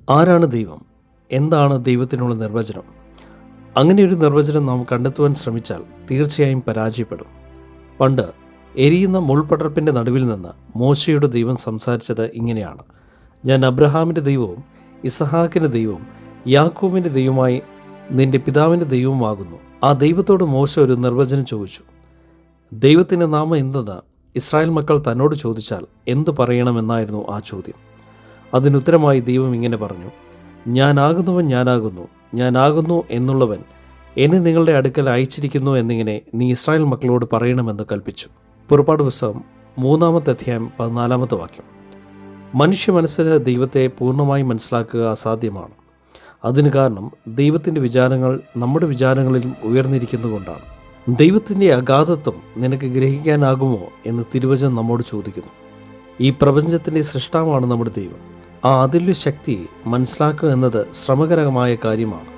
ആരാണ് ദൈവം? എന്താണ് ദൈവത്തിനുള്ള നിർവചനം? അങ്ങനെയൊരു നിർവചനം നാം കണ്ടെത്തുവാൻ ശ്രമിച്ചാൽ തീർച്ചയായും പരാജയപ്പെടും. പണ്ട് എരിയുന്ന മുൾപടർപ്പിൻ്റെ നടുവിൽ നിന്ന് മോശയുടെ ദൈവം സംസാരിച്ചത് ഇങ്ങനെയാണ്: ഞാൻ അബ്രഹാമിൻ്റെ ദൈവവും ഇസഹാക്കിൻ്റെ ദൈവവും യാക്കോബിൻ്റെ ദൈവമായി നിന്റെ പിതാവിൻ്റെ ദൈവവുമാകുന്നു. ആ ദൈവത്തോട് മോശ ഒരു നിർവചനം ചോദിച്ചു. ദൈവത്തിൻ്റെ നാമം എന്തെന്ന് ഇസ്രായേൽ മക്കൾ തന്നോട് ചോദിച്ചാൽ എന്തു പറയണമെന്നായിരുന്നു ആ ചോദ്യം. അതിനുത്തരമായി ദൈവം ഇങ്ങനെ പറഞ്ഞു: ഞാനാകുന്നവൻ ഞാനാകുന്നു, ഞാനാകുന്നു എന്നുള്ളവൻ എന്നെ നിങ്ങളുടെ അടുക്കൽ അയച്ചിരിക്കുന്നു എന്നിങ്ങനെ നീ ഇസ്രായേൽ മക്കളോട് പറയണമെന്ന് കൽപ്പിച്ചു. പുറപ്പാട് പുസ്തകം 3-ാമത്തെ അധ്യായം 14-ാമത്തെ വാക്യം. മനുഷ്യ മനസ്സിന് ദൈവത്തെ പൂർണ്ണമായി മനസ്സിലാക്കുക അസാധ്യമാണ്. അതിന് കാരണം ദൈവത്തിൻ്റെ വിചാരങ്ങൾ നമ്മുടെ വിചാരങ്ങളിലും ഉയർന്നിരിക്കുന്നതുകൊണ്ടാണ്. ദൈവത്തിൻ്റെ അഗാധത്വം നിനക്ക് ഗ്രഹിക്കാനാകുമോ എന്ന് തിരുവചനം നമ്മോട് ചോദിക്കുന്നു. ഈ പ്രപഞ്ചത്തിൻ്റെ സൃഷ്ടാവാണ് നമ്മുടെ ദൈവം. ആ അതുല്യ ശക്തിയെ മനസ്സിലാക്കുക എന്നത് ശ്രമകരമായ കാര്യമാണ്.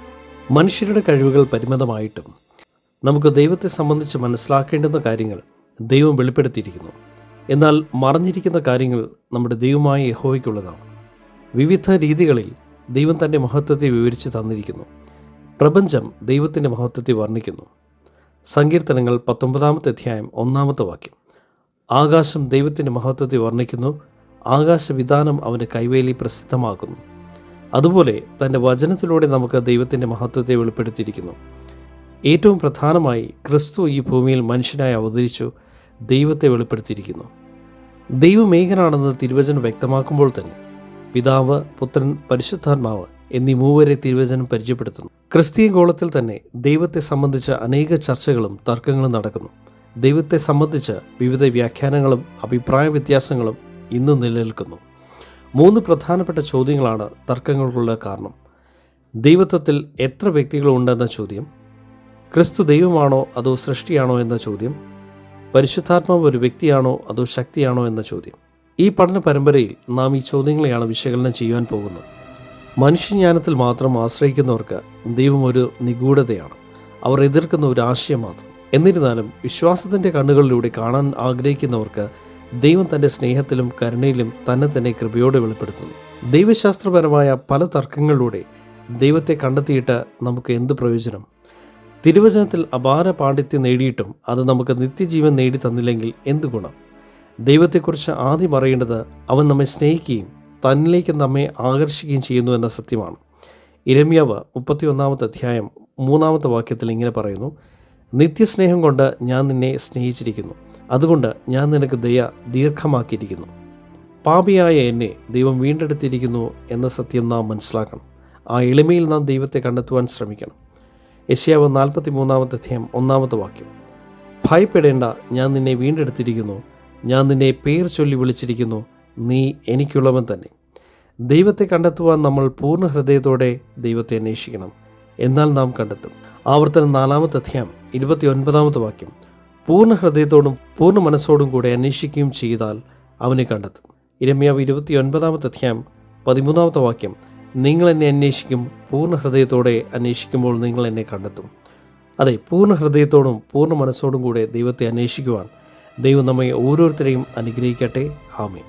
മനുഷ്യരുടെ കഴിവുകൾ പരിമിതമായിട്ടും നമുക്ക് ദൈവത്തെ സംബന്ധിച്ച് മനസ്സിലാക്കേണ്ടുന്ന കാര്യങ്ങൾ ദൈവം വെളിപ്പെടുത്തിയിരിക്കുന്നു. എന്നാൽ മറഞ്ഞിരിക്കുന്ന കാര്യങ്ങൾ നമ്മുടെ ദൈവമായ യഹോവയ്ക്കുള്ളതാണ്. വിവിധ രീതികളിൽ ദൈവം തൻ്റെ മഹത്വത്തെ വിവരിച്ച് തന്നിരിക്കുന്നു. പ്രപഞ്ചം ദൈവത്തിൻ്റെ മഹത്വത്തെ വർണ്ണിക്കുന്നു. സങ്കീർത്തനങ്ങൾ 19-ാമത്തെ അധ്യായം 1-ാമത്തെ വാക്യം. ആകാശം ദൈവത്തിൻ്റെ മഹത്വത്തെ വർണ്ണിക്കുന്നു, ആകാശവിധാനം അവൻ്റെ കൈവേലി പ്രസിദ്ധമാക്കുന്നു. അതുപോലെ തൻ്റെ വചനത്തിലൂടെ നമുക്ക് ദൈവത്തിൻ്റെ മഹത്വത്തെ വെളിപ്പെടുത്തിയിരിക്കുന്നു. ഏറ്റവും പ്രധാനമായി ക്രിസ്തു ഈ ഭൂമിയിൽ മനുഷ്യനായി അവതരിച്ചു ദൈവത്തെ വെളിപ്പെടുത്തിയിരിക്കുന്നു. ദൈവം ഏകനാണെന്ന് തിരുവചനം വ്യക്തമാക്കുമ്പോൾ തന്നെ പിതാവ്, പുത്രൻ, പരിശുദ്ധാത്മാവ് എന്നീ മൂവരെ തിരുവചനം പരിചയപ്പെടുത്തുന്നു. ക്രിസ്തീയ ഗോളത്തിൽ തന്നെ ദൈവത്തെ സംബന്ധിച്ച് അനേക ചർച്ചകളും തർക്കങ്ങളും നടക്കുന്നു. ദൈവത്തെ സംബന്ധിച്ച് വിവിധ വ്യാഖ്യാനങ്ങളും അഭിപ്രായ വ്യത്യാസങ്ങളും ഇന്നും നിലനിൽക്കുന്നു. 3 പ്രധാനപ്പെട്ട ചോദ്യങ്ങളാണ് തർക്കങ്ങൾക്കുള്ള കാരണം. ദൈവത്വത്തിൽ എത്ര വ്യക്തികളുണ്ടെന്ന ചോദ്യം, ക്രിസ്തു ദൈവമാണോ അതോ സൃഷ്ടിയാണോ എന്ന ചോദ്യം, പരിശുദ്ധാത്മാവ് ഒരു വ്യക്തിയാണോ അതോ ശക്തിയാണോ എന്ന ചോദ്യം. ഈ പഠന പരമ്പരയിൽ നാം ഈ ചോദ്യങ്ങളെയാണ് വിശകലനം ചെയ്യുവാൻ പോകുന്നത്. മനുഷ്യജ്ഞാനത്തിൽ മാത്രം ആശ്രയിക്കുന്നവർക്ക് ദൈവം ഒരു നിഗൂഢതയാണ്. അവർ എതിർക്കുന്ന ഒരു ആശയം മാത്രം. എന്നിരുന്നാലും വിശ്വാസത്തിൻ്റെ കണ്ണുകളിലൂടെ കാണാൻ ആഗ്രഹിക്കുന്നവർക്ക് ദൈവം തൻ്റെ സ്നേഹത്തിലും കരുണയിലും തന്നെ കൃപയോടെ വെളിപ്പെടുത്തുന്നു. ദൈവശാസ്ത്രപരമായ പല തർക്കങ്ങളിലൂടെ ദൈവത്തെ കണ്ടെത്തിയിട്ട് നമുക്ക് എന്ത് പ്രയോജനം? തിരുവചനത്തിൽ അപാര പാണ്ഡിത്യം നേടിയിട്ടും അത് നമുക്ക് നിത്യജീവൻ നേടി തന്നില്ലെങ്കിൽ എന്ത് ഗുണം? ദൈവത്തെക്കുറിച്ച് ആദ്യം അറിയേണ്ടത് അവൻ നമ്മെ സ്നേഹിക്കുകയും തന്നിലേക്ക് നമ്മെ ആകർഷിക്കുകയും ചെയ്യുന്നു എന്ന സത്യമാണ്. ഇരമ്യാവ് 31-ാമത്തെ അധ്യായം 3-ാമത്തെ വാക്യത്തിൽ ഇങ്ങനെ പറയുന്നു: നിത്യസ്നേഹം കൊണ്ട് ഞാൻ നിന്നെ സ്നേഹിച്ചിരിക്കുന്നു, അതുകൊണ്ട് ഞാൻ നിനക്ക് ദയ ദീർഘമാക്കിയിരിക്കുന്നു. പാപിയായ എന്നെ ദൈവം വീണ്ടെടുത്തിരിക്കുന്നു എന്ന സത്യം നാം മനസ്സിലാക്കണം. ആ എളിമയിൽ നാം ദൈവത്തെ കണ്ടെത്തുവാൻ ശ്രമിക്കണം. യെശയ്യാവ് 43-ാമത്തെ അധ്യായം 1-ാമത്തെ വാക്യം. ഭയപ്പെടേണ്ട, ഞാൻ നിന്നെ വീണ്ടെടുത്തിരിക്കുന്നു, ഞാൻ നിന്നെ പേർ ചൊല്ലി വിളിച്ചിരിക്കുന്നു, നീ എനിക്കുള്ളവൻ തന്നെ. ദൈവത്തെ കണ്ടെത്തുവാൻ നമ്മൾ പൂർണ്ണ ഹൃദയത്തോടെ ദൈവത്തെ അന്വേഷിക്കണം. എന്നാൽ നാം കണ്ടെത്തും. ആവർത്തനം 4-ാമത്തെ അധ്യായം 29-ാമത്തെ വാക്യം. പൂർണ്ണ ഹൃദയത്തോടും പൂർണ്ണ മനസ്സോടും കൂടെ അന്വേഷിക്കുകയും ചെയ്താൽ അവനെ കണ്ടെത്തും. ഇരമ്യാവ് 29-ാമത്തെ അധ്യായം 13-ാമത്തെ വാക്യം. നിങ്ങൾ എന്നെ അന്വേഷിക്കും, പൂർണ്ണ ഹൃദയത്തോടെ അന്വേഷിക്കുമ്പോൾ നിങ്ങൾ എന്നെ കണ്ടെത്തും. അതെ, പൂർണ്ണ ഹൃദയത്തോടും പൂർണ്ണ മനസ്സോടും കൂടെ ദൈവത്തെ അന്വേഷിക്കുവാൻ ദൈവം നമ്മെ ഓരോരുത്തരെയും അനുഗ്രഹിക്കട്ടെ. ആമേൻ.